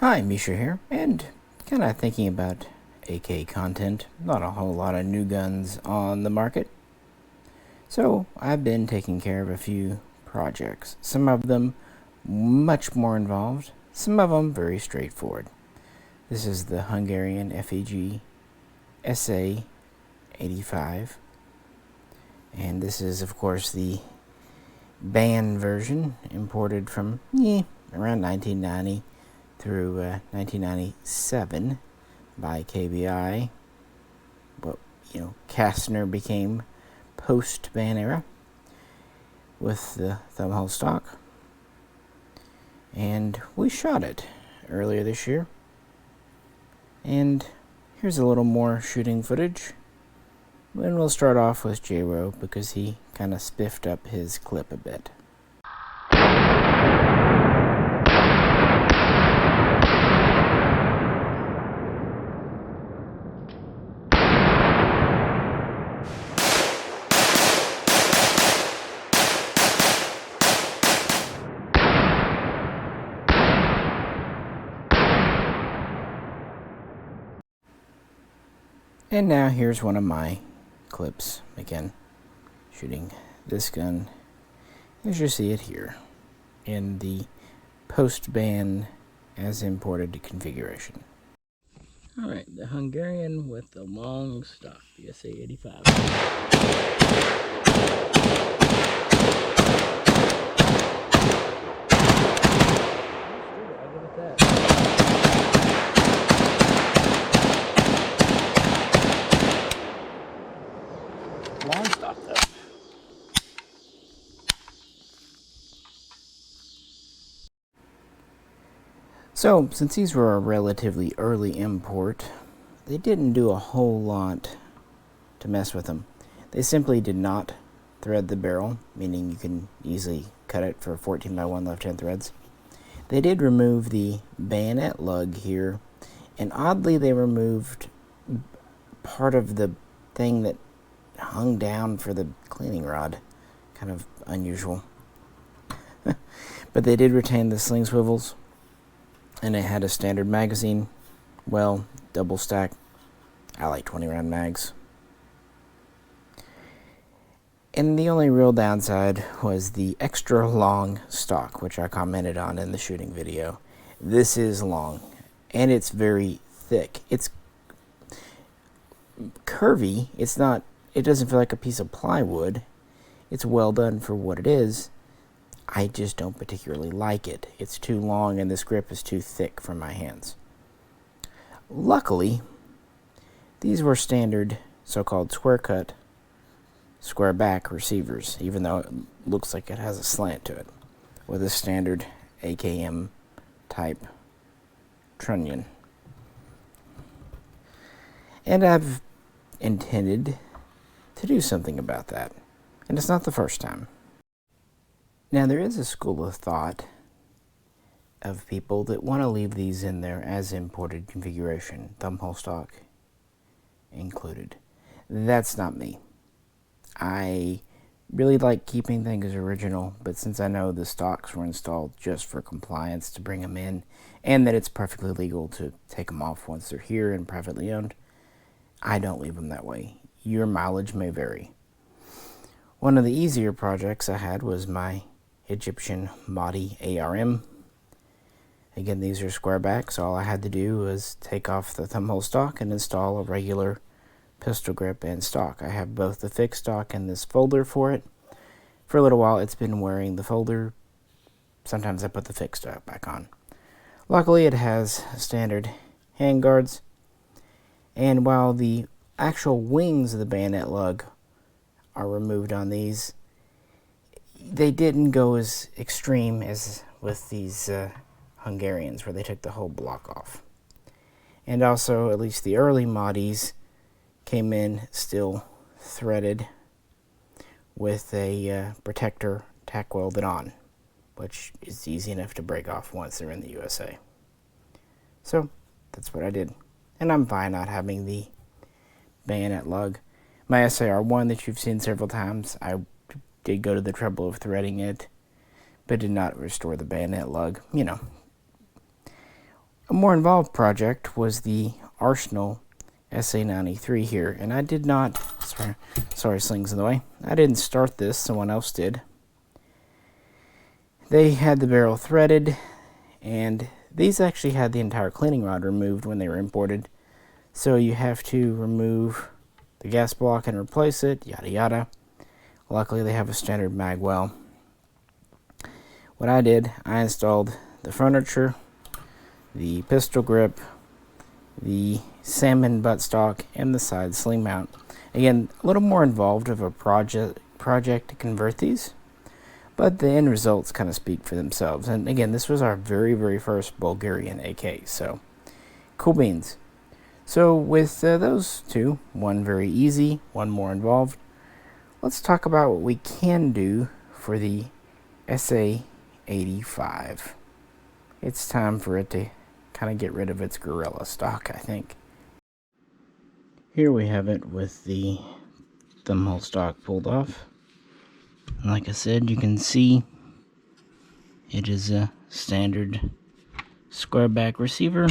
Hi, Misha here, and kind of thinking about AK content. Not a whole lot of new guns on the market. So I've been taking care of a few projects. Some of them much more involved, some of them very straightforward. This is the Hungarian FEG SA-85, and this is of course the ban version, imported from around 1990 through 1997 by KBI. But Kastner became post-ban era with the thumbhole stock, and we shot it earlier this year. And here's a little more shooting footage. And we'll start off with J-Ro because he kind of spiffed up his clip a bit. And now here's one of my clips, again, shooting this gun as you see it here in the post-ban as imported configuration. Alright, the Hungarian with the long stock, the SA-85. Long stock though. So, since these were a relatively early import, they didn't do a whole lot to mess with them. They simply did not thread the barrel, meaning you can easily cut it for 14x1 left-hand threads. They did remove the bayonet lug here, and oddly they removed part of the thing that hung down for the cleaning rod. Kind of unusual. But they did retain the sling swivels, and it had a standard magazine. Well, double stack. I like 20 round mags. And the only real downside was the extra long stock, which I commented on in the shooting video. This is long, and it's very thick. It's curvy. It doesn't feel like a piece of plywood. It's well done for what it is. I just don't particularly like it. It's too long and this grip is too thick for my hands. Luckily, these were standard so-called square cut, square back receivers, even though it looks like it has a slant to it, with a standard AKM type trunnion. And I've intended to do something about that, and it's not the first time. Now, there is a school of thought of people that want to leave these in there as imported configuration, thumbhole stock included. That's not me. I really like keeping things original, but since I know the stocks were installed just for compliance to bring them in, and that it's perfectly legal to take them off once they're here and privately owned, I don't leave them that way. Your mileage may vary. One of the easier projects I had was my Egyptian Mahdi ARM. Again, these are square backs. All I had to do was take off the thumbhole stock and install a regular pistol grip and stock. I have both the fixed stock and this folder for it. For a little while, it's been wearing the folder. Sometimes I put the fixed stock back on. Luckily, it has standard hand guards. And while the actual wings of the bayonet lug are removed on these, they didn't go as extreme as with these Hungarians, where they took the whole block off. And also, at least the early Mahdis came in still threaded with a protector tack welded on, which is easy enough to break off once they're in the USA. So that's what I did. And I'm fine not having the bayonet lug. My SAR-1 that you've seen several times, I did go to the trouble of threading it, but did not restore the bayonet lug. more involved project was the Arsenal SA-93 here, and I did not, sorry slings in the way, I didn't start this, someone else did. They had the barrel threaded, and these actually had the entire cleaning rod removed when they were imported, so you have to remove the gas block and replace it, yada yada. Luckily they have a standard mag well. What I did, I installed the furniture, the pistol grip, the salmon buttstock, and the side sling mount. Again, a little more involved of a project to convert these, but the end results kind of speak for themselves. And again, this was our very first Bulgarian AK, so cool beans. So with those two, one very easy, one more involved, let's talk about what we can do for the SA-85. It's time for it to kind of get rid of its gorilla stock, I think. Here we have it with the thumbhole stock pulled off. And like I said, you can see it is a standard square back receiver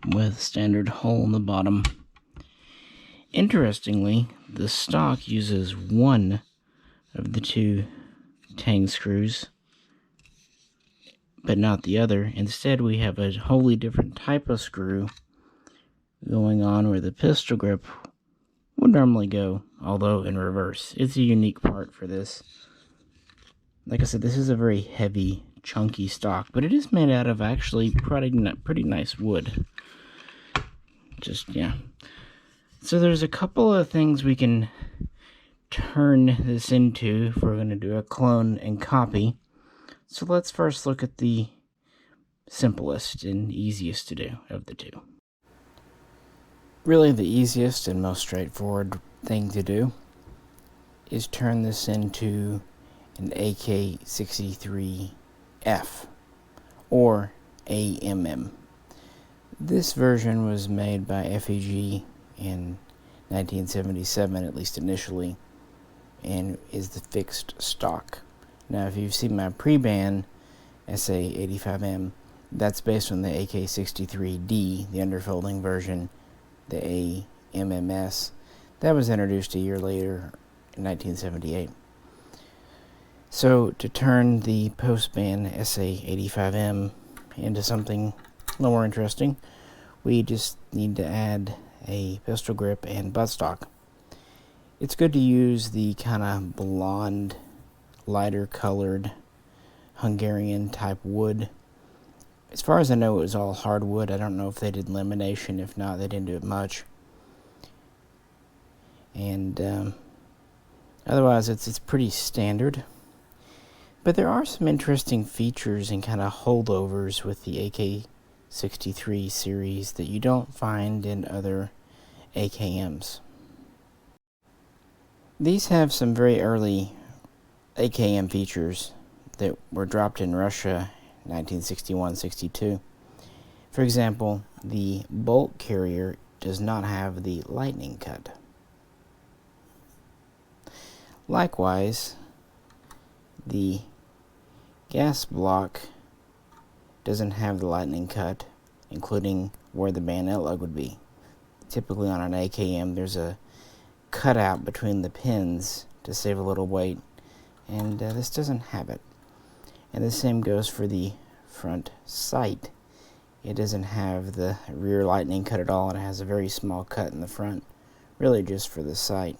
with standard hole in the bottom. Interestingly, the stock uses one of the two tang screws, but not the other. Instead, we have a wholly different type of screw going on where the pistol grip would normally go, although in reverse. It's a unique part for this. Like I said, this is a very heavy, chunky stock, but it is made out of actually pretty nice wood. Yeah. So there's a couple of things we can turn this into if we're going to do a clone and copy. So let's first look at the simplest and easiest to do of the two. Really the easiest and most straightforward thing to do is turn this into an AK-63F or AKM. This version was made by FEG in 1977, at least initially, and is the fixed stock. Now, if you've seen my pre-ban SA-85m, that's based on the AK-63D, the underfolding version, the AMMS. That was introduced a year later in 1978. So, to turn the post-ban SA-85m into something a little more interesting, we just need to add a pistol grip and buttstock. It's good to use the kind of blonde, lighter colored Hungarian type wood. As far as I know, it was all hardwood. I don't know if they did lamination. If not, they didn't do it much. And otherwise, it's pretty standard. But there are some interesting features and kind of holdovers with the AK-63 series that you don't find in other AKMs. These have some very early AKM features that were dropped in Russia in 1961-62. For example, the bolt carrier does not have the lightning cut. Likewise, the gas block doesn't have the lightning cut, including where the bayonet lug would be. Typically on an AKM, there's a cutout between the pins to save a little weight, and this doesn't have it. And the same goes for the front sight. It doesn't have the rear lightning cut at all, and it has a very small cut in the front, really just for the sight.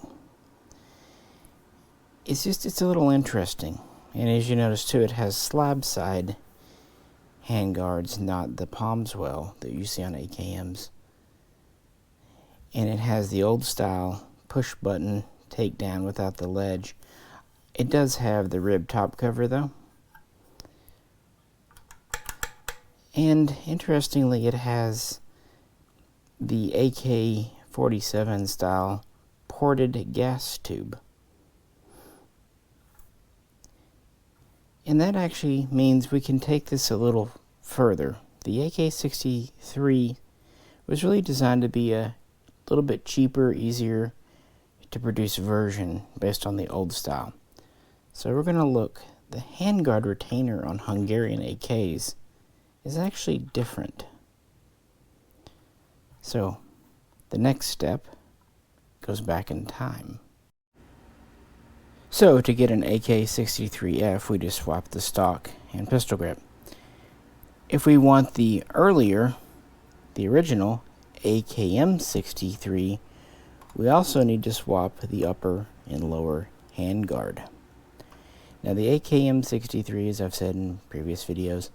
It's a little interesting. And as you notice too, it has slab side handguards, not the palmswell that you see on AKMs. And it has the old style push button takedown without the ledge. It does have the rib top cover though. And interestingly, it has the AK-47 style ported gas tube. And that actually means we can take this a little further. The AK-63 was really designed to be a little bit cheaper, easier to produce version based on the old style. So we're going to look. The handguard retainer on Hungarian AKs is actually different. So the next step goes back in time. So to get an AK-63F, we just swap the stock and pistol grip. If we want the original AKM-63, we also need to swap the upper and lower handguard. Now the AKM-63, as I've said in previous videos,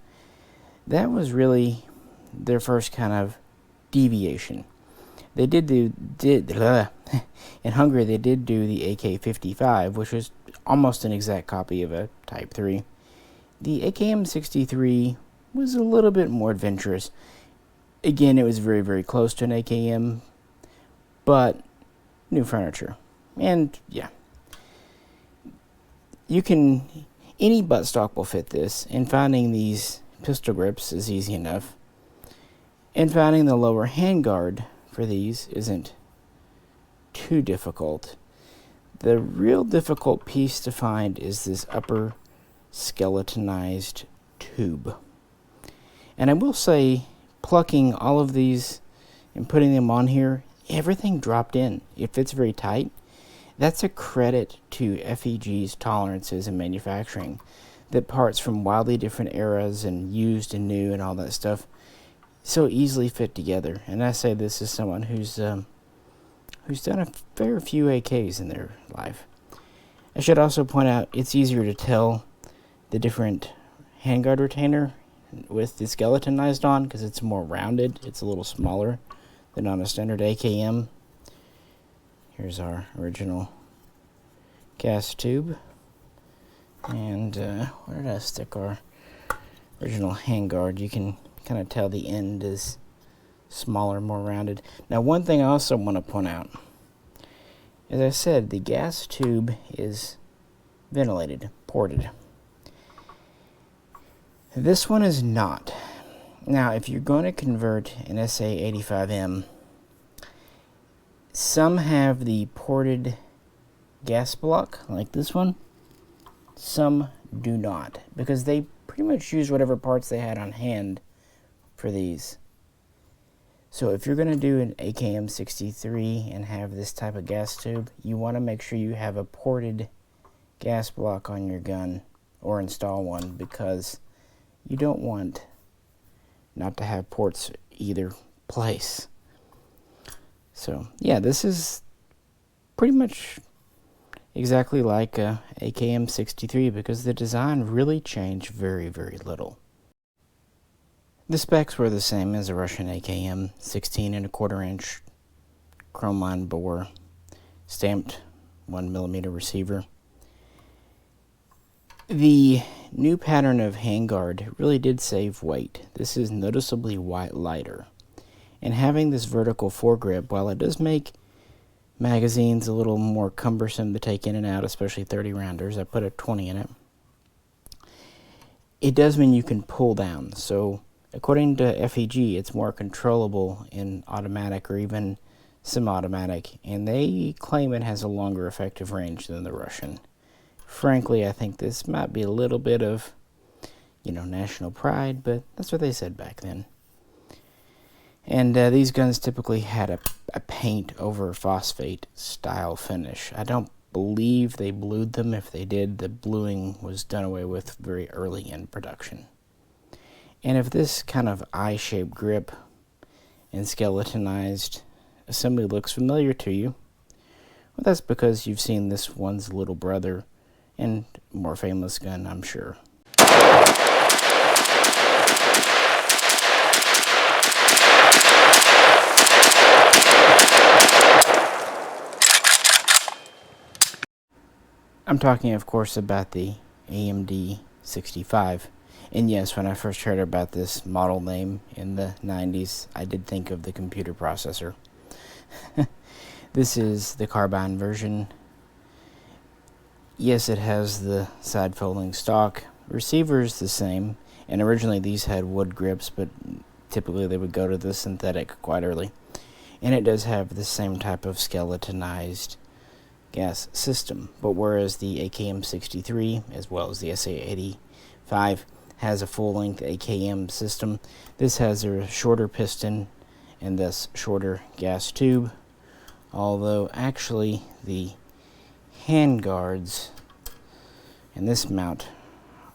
that was really their first kind of deviation. They in Hungary they did do the AK-55, which is almost an exact copy of a Type 3. The AKM-63 was a little bit more adventurous. Again, it was very, very close to an AKM, but new furniture. And yeah, any buttstock will fit this, and finding these pistol grips is easy enough. And finding the lower handguard for these isn't too difficult. The real difficult piece to find is this upper skeletonized tube. And I will say, plucking all of these and putting them on here, everything dropped in. It fits very tight. That's a credit to FEG's tolerances in manufacturing, that parts from wildly different eras and used and new and all that stuff so easily fit together. And I say this as someone who's done a fair few AKs in their life. I should also point out it's easier to tell the different handguard retainer with the skeletonized on because it's more rounded. It's a little smaller than on a standard AKM. Here's our original gas tube. And where did I stick our original handguard? You can kind of tell the end is smaller, more rounded. Now, one thing I also want to point out, as I said, the gas tube is ventilated, ported. This one is not. Now, if you're going to convert an SA-85m, some have the ported gas block, like this one. Some do not, because they pretty much use whatever parts they had on hand for these. So if you're going to do an AKM-63 and have this type of gas tube, you want to make sure you have a ported gas block on your gun, or install one, because you don't want not to have ports either place. So yeah, this is pretty much exactly like a AKM-63 because the design really changed very, very little. The specs were the same as a Russian AKM, 16.25-inch chrome line bore, stamped 1mm receiver. The new pattern of handguard really did save weight. This is noticeably lighter. And having this vertical foregrip, while it does make magazines a little more cumbersome to take in and out, especially 30 rounders, I put a 20 in it, it does mean you can pull down. So according to FEG, it's more controllable in automatic or even semi-automatic, and they claim it has a longer effective range than the Russian. Frankly, I think this might be a little bit of, national pride, but that's what they said back then. And these guns typically had a paint over phosphate style finish. I don't believe they blued them. If they did, the bluing was done away with very early in production. And if this kind of eye-shaped grip and skeletonized assembly looks familiar to you, well, that's because you've seen this one's little brother and more famous gun, I'm sure. I'm talking, of course, about the AMD-65. And yes, when I first heard about this model name in the 90s, I did think of the computer processor. This is the carbine version. Yes, it has the side folding stock. Receiver is the same, and originally these had wood grips, but typically they would go to the synthetic quite early. And it does have the same type of skeletonized gas system, but whereas the AKM-63 as well as the SA-85 has a full-length AKM system. This has a shorter piston and thus shorter gas tube, although actually the handguards and this mount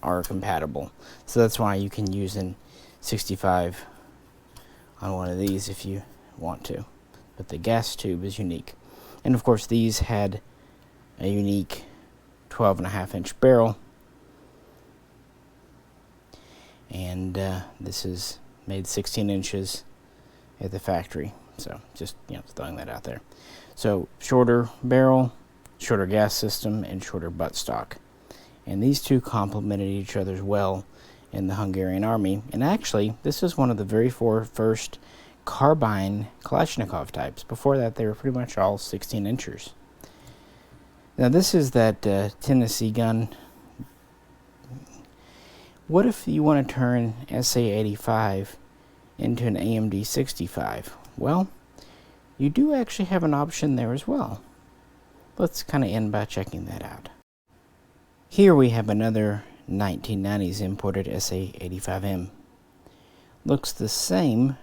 are compatible. So that's why you can use an 65 on one of these if you want to. But the gas tube is unique. And of course these had a unique 12.5-inch barrel. And this is made 16 inches at the factory. So just, throwing that out there. So shorter barrel, shorter gas system, and shorter buttstock. And these two complemented each other well in the Hungarian army. And actually, this is one of the very first carbine Kalashnikov types. Before that, they were pretty much all 16 inchers. Now this is that Tennessee gun. What if you want to turn SA-85 into an AMD-65? Well, you do actually have an option there as well. Let's kind of end by checking that out. Here we have another 1990s imported SA-85M. Looks the same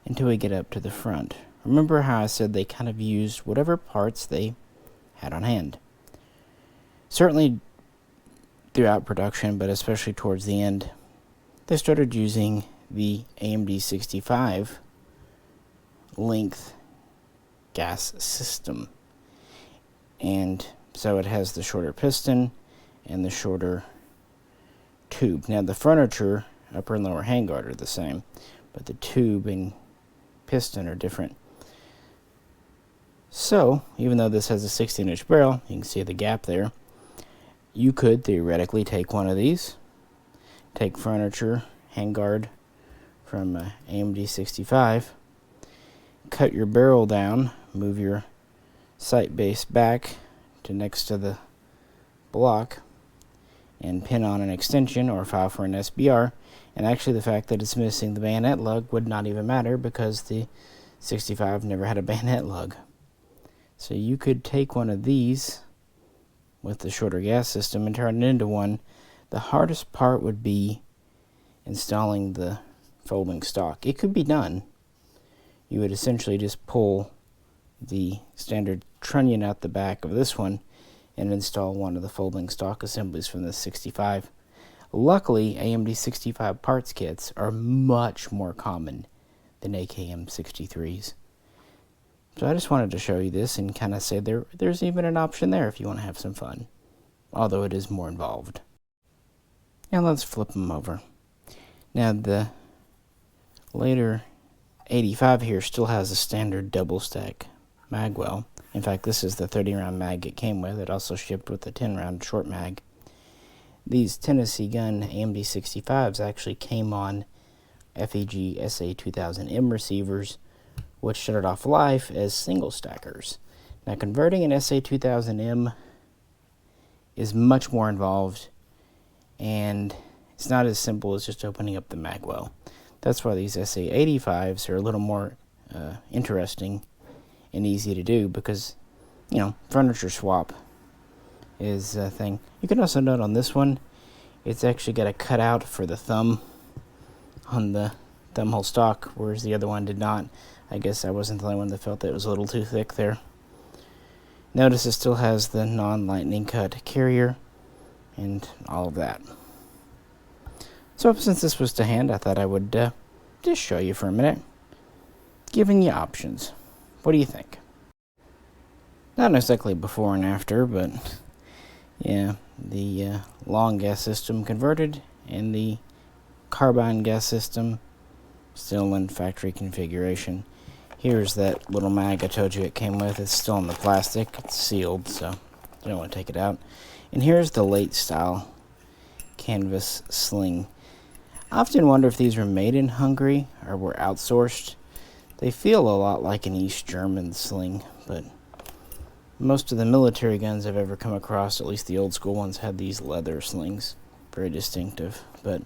until we get up to the front. Remember how I said they kind of used whatever parts they had on hand. Certainly throughout production, but especially towards the end, they started using the AMD-65 length gas system. And so it has the shorter piston and the shorter tube. Now the furniture, upper and lower handguard, are the same, but the tube and piston are different. So even though this has a 16-inch barrel, you can see the gap there. You could theoretically take one of these, take furniture, handguard from AMD-65, cut your barrel down, move your sight base back to next to the block, and pin on an extension or file for an SBR. And actually the fact that it's missing the bayonet lug would not even matter because the 65 never had a bayonet lug. So you could take one of these with the shorter gas system and turn it into one. The hardest part would be installing the folding stock. It could be done. You would essentially just pull the standard trunnion out the back of this one and install one of the folding stock assemblies from the 65. Luckily, AMD-65 parts kits are much more common than AKM-63s. So I just wanted to show you this and kind of say there's even an option there if you want to have some fun, although it is more involved. Now let's flip them over. Now the later 85 here still has a standard double stack mag well. In fact, this is the 30-round mag it came with. It also shipped with the 10-round short mag. These Tennessee gun AMD-65s actually came on FEG SA-85m receivers, which started off life as single stackers. Now converting an SA-85m is much more involved, and it's not as simple as just opening up the mag well. That's why these SA-85s are a little more interesting and easy to do because, furniture swap is a thing. You can also note on this one, it's actually got a cutout for the thumb on the thumb hole stock, whereas the other one did not. I guess I wasn't the only one that felt that it was a little too thick there. Notice it still has the non-lightning cut carrier and all of that. So since this was to hand, I thought I would just show you for a minute, giving you options. What do you think? Not exactly before and after, but yeah, the long gas system converted and the carbine gas system still in factory configuration. Here's that little mag I told you it came with. It's still in the plastic. It's sealed, so you don't want to take it out. And here's the late style canvas sling. I often wonder if these were made in Hungary or were outsourced. They feel a lot like an East German sling, but most of the military guns I've ever come across, at least the old school ones, had these leather slings. Very distinctive. But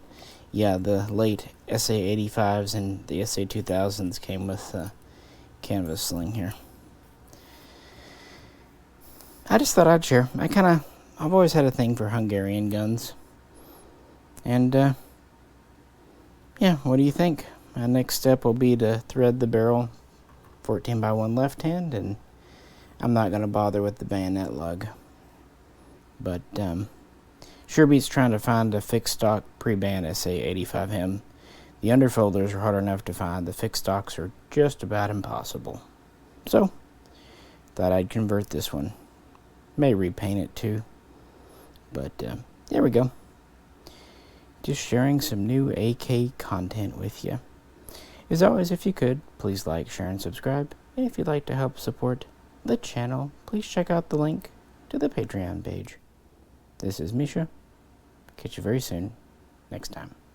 yeah, the late SA-85s and the SA-2000s came with a canvas sling here. I just thought I'd share. I've always had a thing for Hungarian guns. And yeah, what do you think? My next step will be to thread the barrel 14x1 left hand, and I'm not going to bother with the bayonet lug. But sure beats trying to find a fixed stock pre-band SA-85m. The underfolders are hard enough to find. The fixed stocks are just about impossible. So, thought I'd convert this one. May repaint it too. But there we go. Just sharing some new AK content with you. As always, if you could, please like, share, and subscribe. And if you'd like to help support the channel, please check out the link to the Patreon page. This is Misha. Catch you very soon, next time.